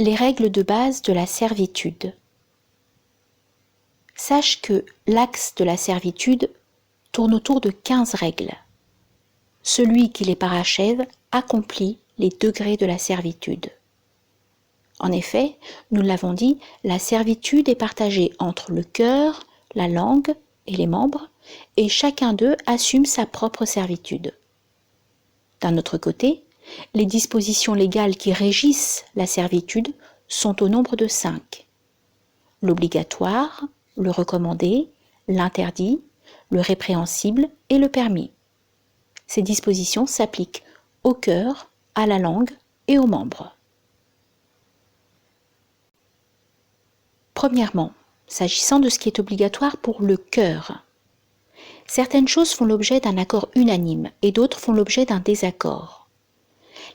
Les règles de base de la servitude. Sache que l'axe de la servitude tourne autour de 15 règles. Celui qui les parachève accomplit les degrés de la servitude. En effet, nous l'avons dit, la servitude est partagée entre le cœur, la langue et les membres, et chacun d'eux assume sa propre servitude. D'un autre côté, les dispositions légales qui régissent la servitude sont au nombre de 5. L'obligatoire, le recommandé, l'interdit, le répréhensible et le permis. Ces dispositions s'appliquent au cœur, à la langue et aux membres. Premièrement, s'agissant de ce qui est obligatoire pour le cœur, certaines choses font l'objet d'un accord unanime et d'autres font l'objet d'un désaccord.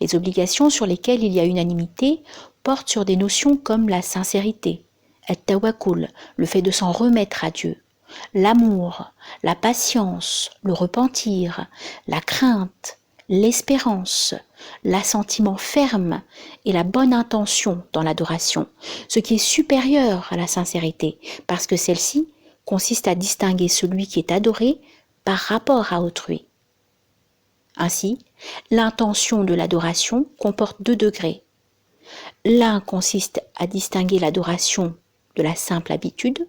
Les obligations sur lesquelles il y a unanimité portent sur des notions comme la sincérité, at-tawakkul, le fait de s'en remettre à Dieu, l'amour, la patience, le repentir, la crainte, l'espérance, l'assentiment ferme et la bonne intention dans l'adoration, ce qui est supérieur à la sincérité, parce que celle-ci consiste à distinguer celui qui est adoré par rapport à autrui. Ainsi, l'intention de l'adoration comporte 2 degrés. L'un consiste à distinguer l'adoration de la simple habitude,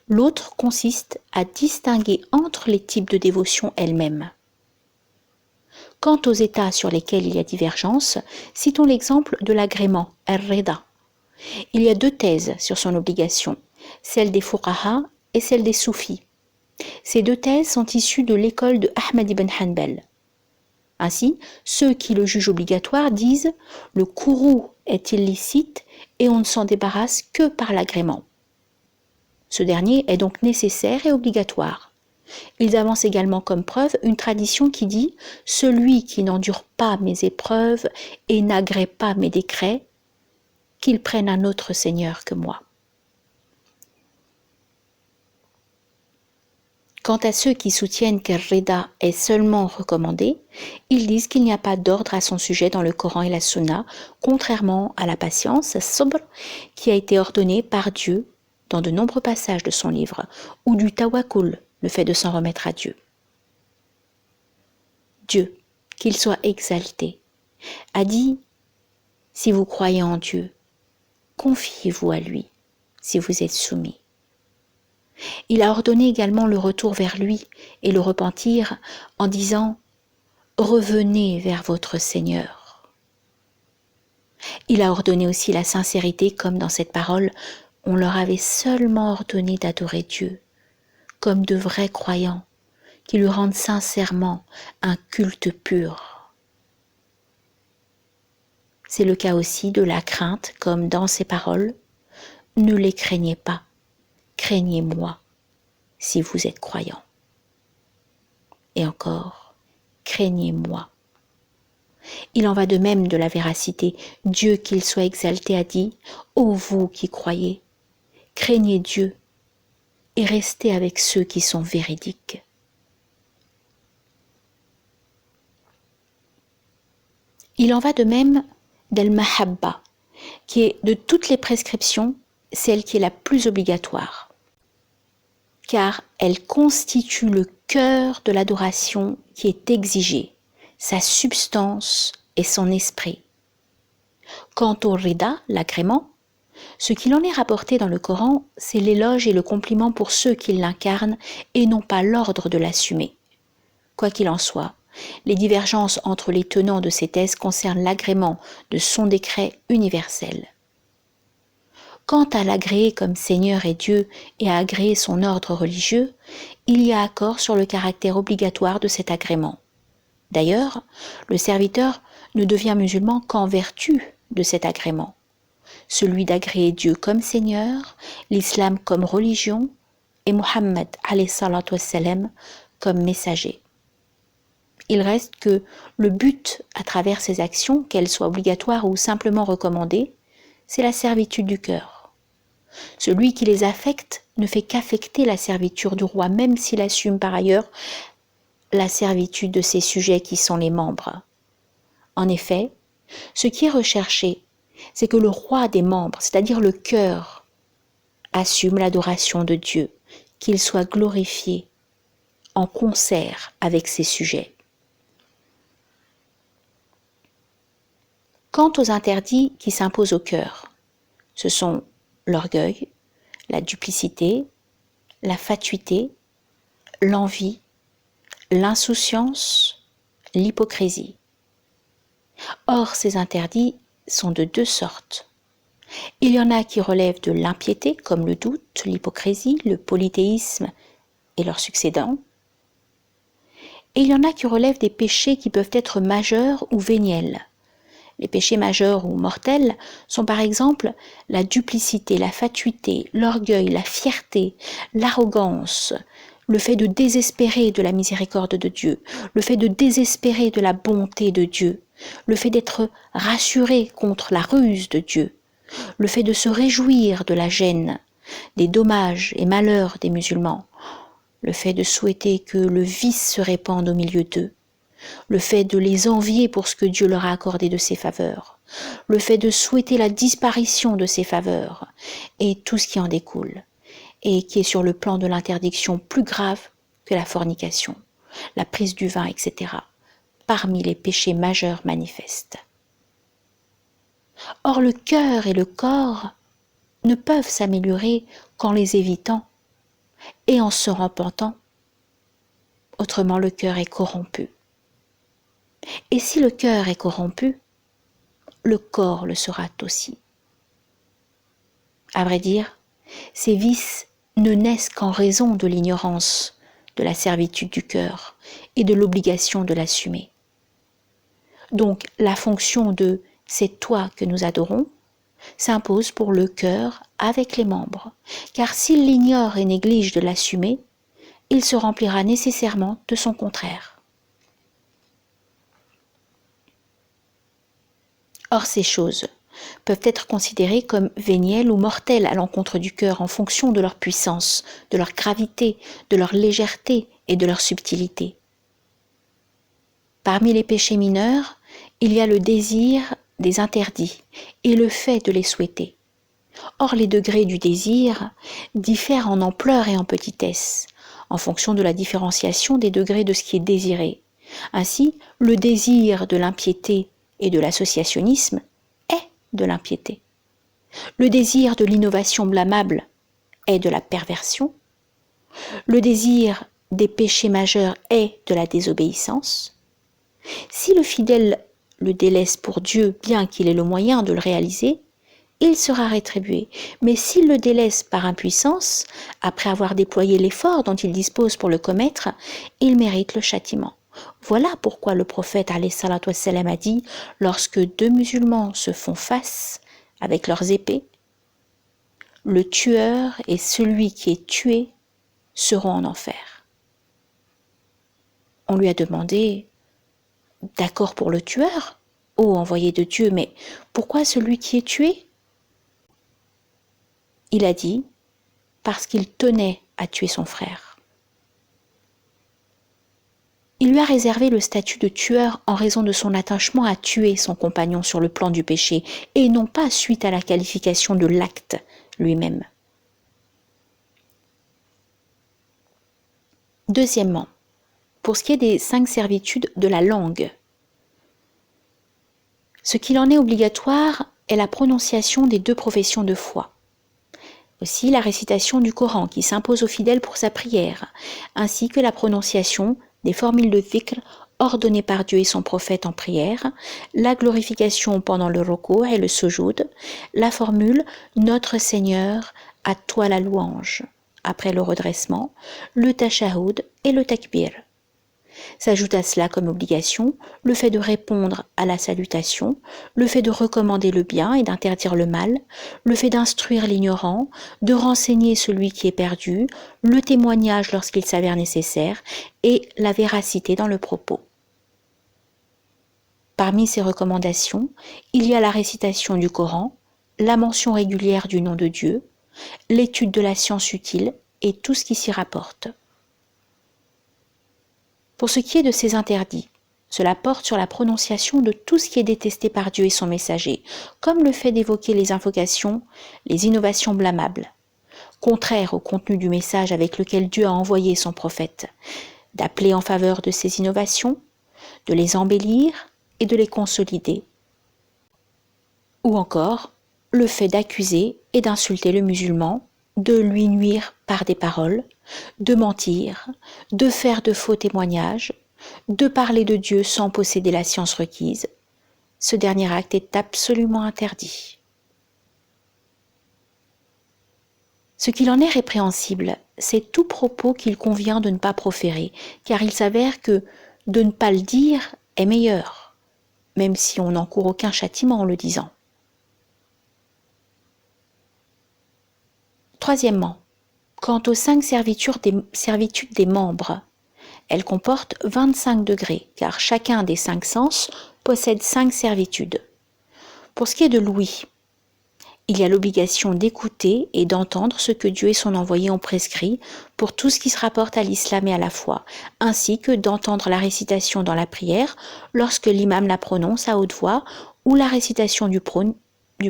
l'autre consiste à distinguer entre les types de dévotion elles-mêmes. Quant aux états sur lesquels il y a divergence, citons l'exemple de l'agrément, ar-rida. Il y a 2 thèses sur son obligation, celle des fuqaha et celle des soufis. Ces 2 thèses sont issues de l'école de Ahmad ibn Hanbal. Ainsi, ceux qui le jugent obligatoire disent « le courroux est illicite et on ne s'en débarrasse que par l'agrément ». Ce dernier est donc nécessaire et obligatoire. Ils avancent également comme preuve une tradition qui dit « celui qui n'endure pas mes épreuves et n'agrée pas mes décrets, qu'il prenne un autre Seigneur que moi ». Quant à ceux qui soutiennent qu'Ar-Rida est seulement recommandé, ils disent qu'il n'y a pas d'ordre à son sujet dans le Coran et la Sunna, contrairement à la patience, sabr, qui a été ordonnée par Dieu dans de nombreux passages de son livre, ou du tawakkul, le fait de s'en remettre à Dieu. Dieu, qu'il soit exalté, a dit « Si vous croyez en Dieu, confiez-vous à lui, si vous êtes soumis. » Il a ordonné également le retour vers lui et le repentir en disant « Revenez vers votre Seigneur ». Il a ordonné aussi la sincérité comme dans cette parole, on leur avait seulement ordonné d'adorer Dieu, comme de vrais croyants, qui lui rendent sincèrement un culte pur. C'est le cas aussi de la crainte, comme dans ces paroles, ne les craignez pas. Craignez-moi, si vous êtes croyant. Et encore, craignez-moi. Il en va de même de la véracité. Dieu qu'il soit exalté a dit, ô vous qui croyez, craignez Dieu et restez avec ceux qui sont véridiques. Il en va de même d'al-mahabba, qui est de toutes les prescriptions celle qui est la plus obligatoire, car elle constitue le cœur de l'adoration qui est exigée, sa substance et son esprit. Quant au rida, l'agrément, ce qu'il en est rapporté dans le Coran, c'est l'éloge et le compliment pour ceux qui l'incarnent et non pas l'ordre de l'assumer. Quoi qu'il en soit, les divergences entre les tenants de ces thèses concernent l'agrément de son décret universel. Quant à l'agréer comme Seigneur et Dieu et à agréer son ordre religieux, il y a accord sur le caractère obligatoire de cet agrément. D'ailleurs, le serviteur ne devient musulman qu'en vertu de cet agrément, celui d'agréer Dieu comme Seigneur, l'islam comme religion et Muhammad alayhi salatu wassalam comme messager. Il reste que le but à travers ces actions, qu'elles soient obligatoires ou simplement recommandées, c'est la servitude du cœur. Celui qui les affecte ne fait qu'affecter la servitude du roi, même s'il assume par ailleurs la servitude de ses sujets qui sont les membres. En effet, ce qui est recherché, c'est que le roi des membres, c'est-à-dire le cœur, assume l'adoration de Dieu, qu'il soit glorifié en concert avec ses sujets. Quant aux interdits qui s'imposent au cœur, ce sont l'orgueil, la duplicité, la fatuité, l'envie, l'insouciance, l'hypocrisie. Or, ces interdits sont de deux sortes. Il y en a qui relèvent de l'impiété, comme le doute, l'hypocrisie, le polythéisme et leurs succédants. Et il y en a qui relèvent des péchés qui peuvent être majeurs ou véniels. Les péchés majeurs ou mortels sont par exemple la duplicité, la fatuité, l'orgueil, la fierté, l'arrogance, le fait de désespérer de la miséricorde de Dieu, le fait de désespérer de la bonté de Dieu, le fait d'être rassuré contre la ruse de Dieu, le fait de se réjouir de la gêne, des dommages et malheurs des musulmans, le fait de souhaiter que le vice se répande au milieu d'eux, le fait de les envier pour ce que Dieu leur a accordé de ses faveurs, le fait de souhaiter la disparition de ses faveurs, et tout ce qui en découle, et qui est sur le plan de l'interdiction plus grave que la fornication, la prise du vin, etc., parmi les péchés majeurs manifestes. Or le cœur et le corps ne peuvent s'améliorer qu'en les évitant et en se repentant. Autrement, le cœur est corrompu. Et si le cœur est corrompu, le corps le sera aussi. À vrai dire, ces vices ne naissent qu'en raison de l'ignorance, de la servitude du cœur et de l'obligation de l'assumer. Donc la fonction de « c'est toi que nous adorons » s'impose pour le cœur avec les membres, car s'il l'ignore et néglige de l'assumer, il se remplira nécessairement de son contraire. Or ces choses peuvent être considérées comme vénielles ou mortelles à l'encontre du cœur en fonction de leur puissance, de leur gravité, de leur légèreté et de leur subtilité. Parmi les péchés mineurs, il y a le désir des interdits et le fait de les souhaiter. Or les degrés du désir diffèrent en ampleur et en petitesse, en fonction de la différenciation des degrés de ce qui est désiré. Ainsi, le désir de l'impiété et de l'associationnisme est de l'impiété. Le désir de l'innovation blâmable est de la perversion. Le désir des péchés majeurs est de la désobéissance. Si le fidèle le délaisse pour Dieu, bien qu'il ait le moyen de le réaliser, il sera rétribué. Mais s'il le délaisse par impuissance, après avoir déployé l'effort dont il dispose pour le commettre, il mérite le châtiment. Voilà pourquoi le prophète alayhi salatu wassalam a dit, lorsque deux musulmans se font face avec leurs épées, le tueur et celui qui est tué seront en enfer. On lui a demandé, d'accord pour le tueur, ô envoyé de Dieu, mais pourquoi celui qui est tué? Il a dit, parce qu'il tenait à tuer son frère. Il lui a réservé le statut de tueur en raison de son attachement à tuer son compagnon sur le plan du péché, et non pas suite à la qualification de l'acte lui-même. Deuxièmement, pour ce qui est des 5 servitudes de la langue, ce qu'il en est obligatoire est la prononciation des 2 professions de foi. Aussi la récitation du Coran qui s'impose aux fidèles pour sa prière, ainsi que la prononciation des formules de dhikr ordonnées par Dieu et son prophète en prière, la glorification pendant le ruku' et le sujoud, la formule « Notre Seigneur, à toi la louange » après le redressement, le tashahhud et le takbir. S'ajoute à cela comme obligation le fait de répondre à la salutation, le fait de recommander le bien et d'interdire le mal, le fait d'instruire l'ignorant, de renseigner celui qui est perdu, le témoignage lorsqu'il s'avère nécessaire et la véracité dans le propos. Parmi ces recommandations, il y a la récitation du Coran, la mention régulière du nom de Dieu, l'étude de la science utile et tout ce qui s'y rapporte. Pour ce qui est de ces interdits, Cela porte sur la prononciation de tout ce qui est détesté par Dieu et son messager, comme le fait d'évoquer les invocations, les innovations blâmables, contraires au contenu du message avec lequel Dieu a envoyé son prophète, d'appeler en faveur de ces innovations, de les embellir et de les consolider. Ou encore, le fait d'accuser et d'insulter le musulman, de lui nuire par des paroles, de mentir, de faire de faux témoignages, de parler de Dieu sans posséder la science requise. Ce dernier acte est absolument interdit. Ce qu'il en est répréhensible, c'est tout propos qu'il convient de ne pas proférer, car il s'avère que de ne pas le dire est meilleur, même si on n'encourt aucun châtiment en le disant. Troisièmement, quant aux 5 servitudes des membres, elles comportent 25 degrés, car chacun des 5 sens possède 5 servitudes. Pour ce qui est de l'ouïe, il y a l'obligation d'écouter et d'entendre ce que Dieu et son envoyé ont prescrit pour tout ce qui se rapporte à l'islam et à la foi, ainsi que d'entendre la récitation dans la prière lorsque l'imam la prononce à haute voix ou la récitation du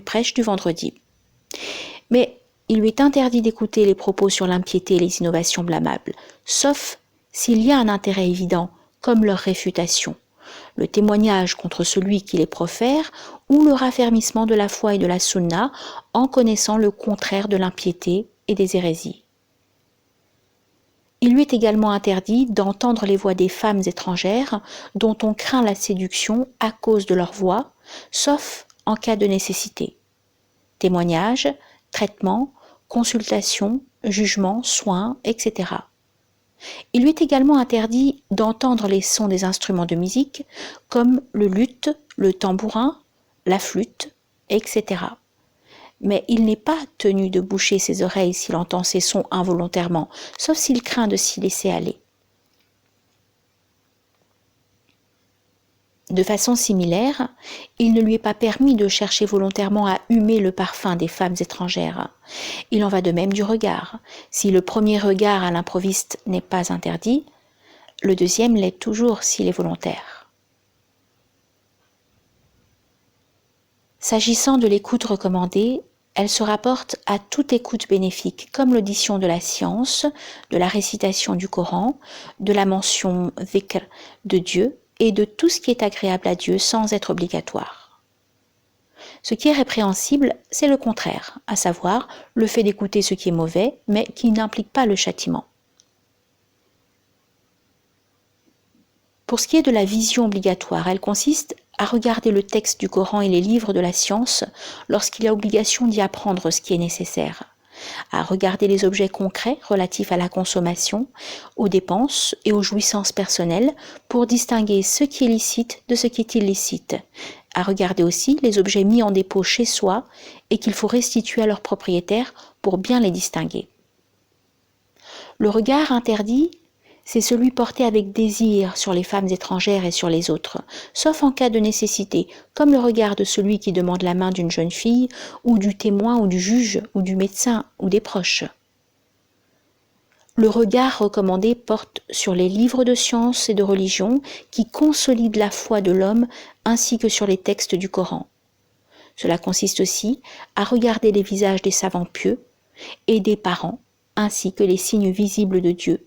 prêche du vendredi. Mais il lui est interdit d'écouter les propos sur l'impiété et les innovations blâmables, sauf s'il y a un intérêt évident, comme leur réfutation, le témoignage contre celui qui les profère ou le raffermissement de la foi et de la sunna en connaissant le contraire de l'impiété et des hérésies. Il lui est également interdit d'entendre les voix des femmes étrangères dont on craint la séduction à cause de leur voix, sauf en cas de nécessité. Témoignages, traitements, consultations, jugements, soins, etc. Il lui est également interdit d'entendre les sons des instruments de musique comme le luth, le tambourin, la flûte, etc. Mais il n'est pas tenu de boucher ses oreilles s'il entend ces sons involontairement, sauf s'il craint de s'y laisser aller. De façon similaire, il ne lui est pas permis de chercher volontairement à humer le parfum des femmes étrangères. Il en va de même du regard. Si le premier regard à l'improviste n'est pas interdit, le deuxième l'est toujours s'il est volontaire. S'agissant de l'écoute recommandée, elle se rapporte à toute écoute bénéfique, comme l'audition de la science, de la récitation du Coran, de la mention dhikr de Dieu, et de tout ce qui est agréable à Dieu sans être obligatoire. Ce qui est répréhensible, c'est le contraire, à savoir le fait d'écouter ce qui est mauvais, mais qui n'implique pas le châtiment. Pour ce qui est de la vision obligatoire, elle consiste à regarder le texte du Coran et les livres de la science lorsqu'il y a obligation d'y apprendre ce qui est nécessaire, à regarder les objets concrets relatifs à la consommation, aux dépenses et aux jouissances personnelles pour distinguer ce qui est licite de ce qui est illicite, à regarder aussi les objets mis en dépôt chez soi et qu'il faut restituer à leur propriétaire pour bien les distinguer. Le regard interdit, c'est celui porté avec désir sur les femmes étrangères et sur les autres, sauf en cas de nécessité, comme le regard de celui qui demande la main d'une jeune fille, ou du témoin ou du juge, ou du médecin, ou des proches. Le regard recommandé porte sur les livres de science et de religion qui consolident la foi de l'homme ainsi que sur les textes du Coran. Cela consiste aussi à regarder les visages des savants pieux et des parents ainsi que les signes visibles de Dieu,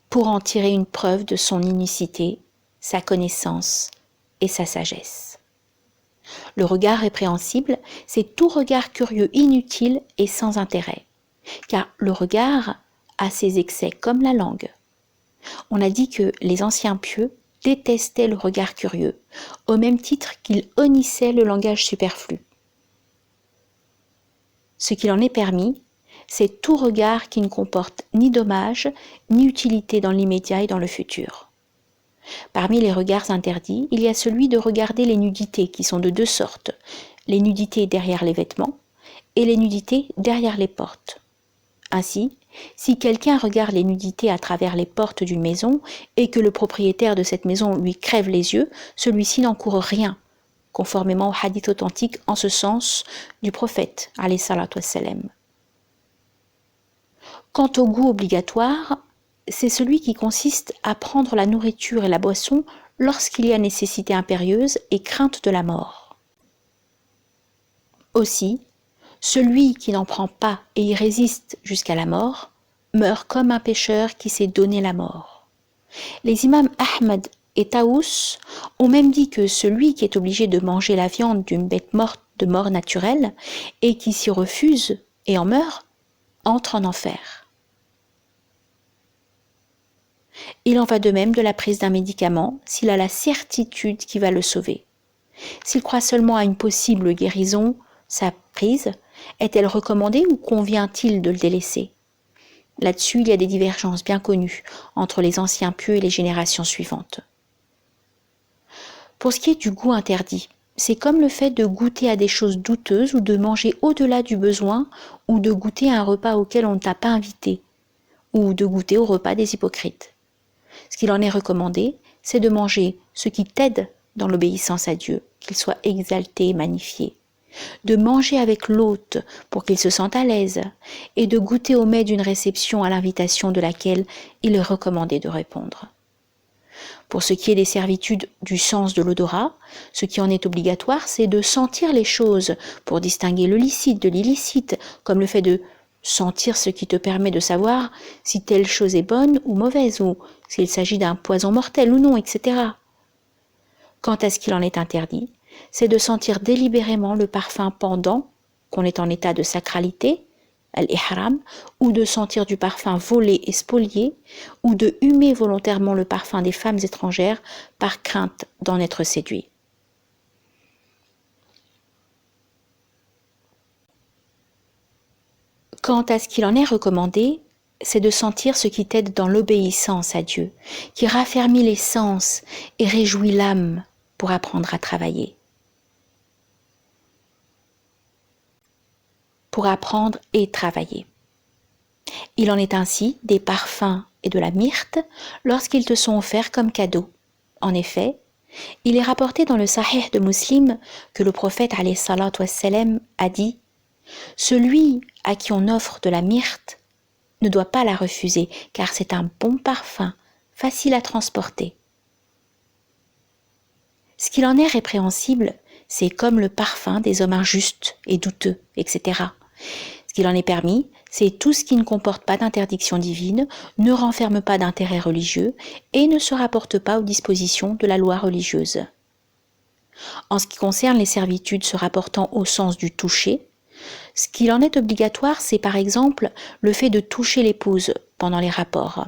pour en tirer une preuve de son unicité, sa connaissance et sa sagesse. Le regard répréhensible, c'est tout regard curieux inutile et sans intérêt, car le regard a ses excès comme la langue. On a dit que les anciens pieux détestaient le regard curieux, au même titre qu'ils honnissaient le langage superflu. Ce qu'il en est permis, c'est tout regard qui ne comporte ni dommage, ni utilité dans l'immédiat et dans le futur. Parmi les regards interdits, il y a celui de regarder les nudités qui sont de 2 sortes, les nudités derrière les vêtements et les nudités derrière les portes. Ainsi, si quelqu'un regarde les nudités à travers les portes d'une maison et que le propriétaire de cette maison lui crève les yeux, celui-ci n'encourt rien, conformément au hadith authentique en ce sens du prophète, alayhi salatu wassalam. Quant au goût obligatoire, c'est celui qui consiste à prendre la nourriture et la boisson lorsqu'il y a nécessité impérieuse et crainte de la mort. Aussi, celui qui n'en prend pas et y résiste jusqu'à la mort meurt comme un pécheur qui s'est donné la mort. Les imams Ahmed et Taous ont même dit que celui qui est obligé de manger la viande d'une bête morte de mort naturelle et qui s'y refuse et en meurt, entre en enfer. Il en va de même de la prise d'un médicament s'il a la certitude qu'il va le sauver. S'il croit seulement à une possible guérison, sa prise est-elle recommandée ou convient-il de le délaisser? Là-dessus, il y a des divergences bien connues entre les anciens pieux et les générations suivantes. Pour ce qui est du goût interdit, c'est comme le fait de goûter à des choses douteuses ou de manger au-delà du besoin ou de goûter à un repas auquel on ne t'a pas invité ou de goûter au repas des hypocrites. Ce qu'il en est recommandé, c'est de manger ce qui t'aide dans l'obéissance à Dieu, qu'il soit exalté et magnifié, de manger avec l'hôte pour qu'il se sente à l'aise et de goûter au mets d'une réception à l'invitation de laquelle il est recommandé de répondre. Pour ce qui est des servitudes du sens de l'odorat, ce qui en est obligatoire, c'est de sentir les choses pour distinguer le licite de l'illicite, comme le fait de sentir ce qui te permet de savoir si telle chose est bonne ou mauvaise, ou s'il s'agit d'un poison mortel ou non, etc. Quant à ce qu'il en est interdit, c'est de sentir délibérément le parfum pendant qu'on est en état de sacralité, al-ihram, ou de sentir du parfum volé et spolié, ou de humer volontairement le parfum des femmes étrangères par crainte d'en être séduit. Quant à ce qu'il en est recommandé, c'est de sentir ce qui t'aide dans l'obéissance à Dieu, qui raffermit les sens et réjouit l'âme pour apprendre à travailler. Pour apprendre et travailler. Il en est ainsi des parfums et de la myrte lorsqu'ils te sont offerts comme cadeau. En effet, il est rapporté dans le Sahih de Muslim que le prophète alayhi salatu wassalam a dit « Celui à qui on offre de la myrte ne doit pas la refuser, car c'est un bon parfum, facile à transporter. » Ce qu'il en est répréhensible, c'est comme le parfum des hommes injustes et douteux, etc. Ce qu'il en est permis, c'est tout ce qui ne comporte pas d'interdiction divine, ne renferme pas d'intérêt religieux et ne se rapporte pas aux dispositions de la loi religieuse. En ce qui concerne les servitudes se rapportant au sens du toucher, ce qu'il en est obligatoire, c'est par exemple le fait de toucher l'épouse pendant les rapports.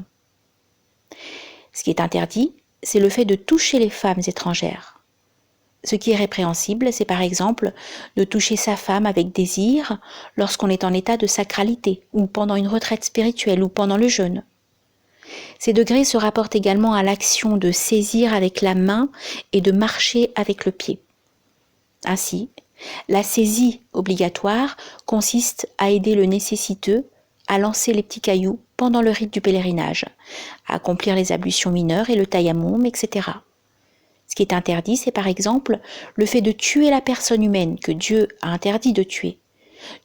Ce qui est interdit, c'est le fait de toucher les femmes étrangères. Ce qui est répréhensible, c'est par exemple de toucher sa femme avec désir lorsqu'on est en état de sacralité, ou pendant une retraite spirituelle, ou pendant le jeûne. Ces degrés se rapportent également à l'action de saisir avec la main et de marcher avec le pied. Ainsi, la saisie obligatoire consiste à aider le nécessiteux à lancer les petits cailloux pendant le rite du pèlerinage, à accomplir les ablutions mineures et le tayammum, etc. Ce qui est interdit, c'est par exemple le fait de tuer la personne humaine que Dieu a interdit de tuer,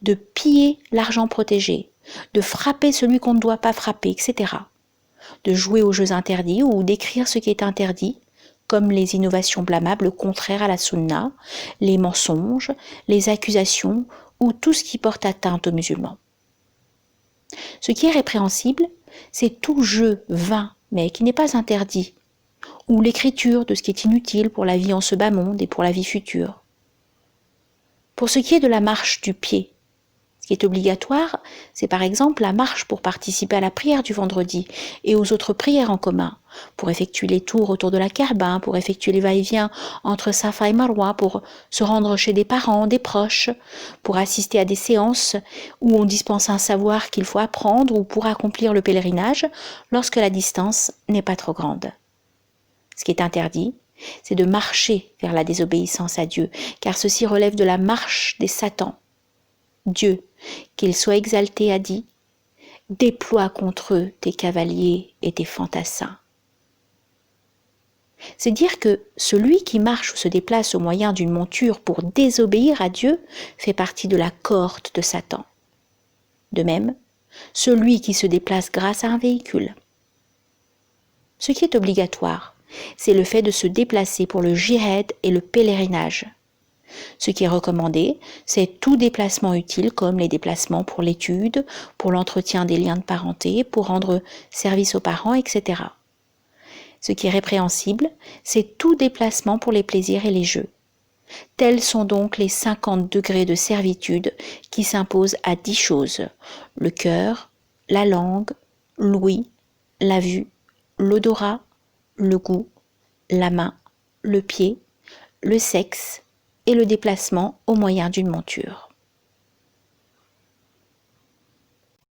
de piller l'argent protégé, de frapper celui qu'on ne doit pas frapper, etc. De jouer aux jeux interdits ou d'écrire ce qui est interdit, comme les innovations blâmables contraires à la sunna, les mensonges, les accusations ou tout ce qui porte atteinte aux musulmans. Ce qui est répréhensible, c'est tout jeu vain, mais qui n'est pas interdit, ou l'écriture de ce qui est inutile pour la vie en ce bas monde et pour la vie future. Pour ce qui est de la marche du pied, ce qui est obligatoire, c'est par exemple la marche pour participer à la prière du vendredi et aux autres prières en commun, pour effectuer les tours autour de la Kaaba, pour effectuer les va-et-vient entre Safa et Marwa, pour se rendre chez des parents, des proches, pour assister à des séances où on dispense un savoir qu'il faut apprendre ou pour accomplir le pèlerinage lorsque la distance n'est pas trop grande. Ce qui est interdit, c'est de marcher vers la désobéissance à Dieu, car ceci relève de la marche des satans. Dieu, qu'il soit exalté, a dit « Déploie contre eux tes cavaliers et tes fantassins ». C'est dire que celui qui marche ou se déplace au moyen d'une monture pour désobéir à Dieu fait partie de la cohorte de Satan. De même, celui qui se déplace grâce à un véhicule, Ce qui est obligatoire, c'est le fait de se déplacer pour le jihad et le pèlerinage. Ce qui est recommandé, c'est tout déplacement utile comme les déplacements pour l'étude, pour l'entretien des liens de parenté, pour rendre service aux parents, etc. Ce qui est répréhensible, c'est tout déplacement pour les plaisirs et les jeux. Tels sont donc les 50 degrés de servitude qui s'imposent à 10 choses: le cœur, la langue, l'ouïe, la vue, l'odorat, le goût, la main, le pied, le sexe et le déplacement au moyen d'une monture.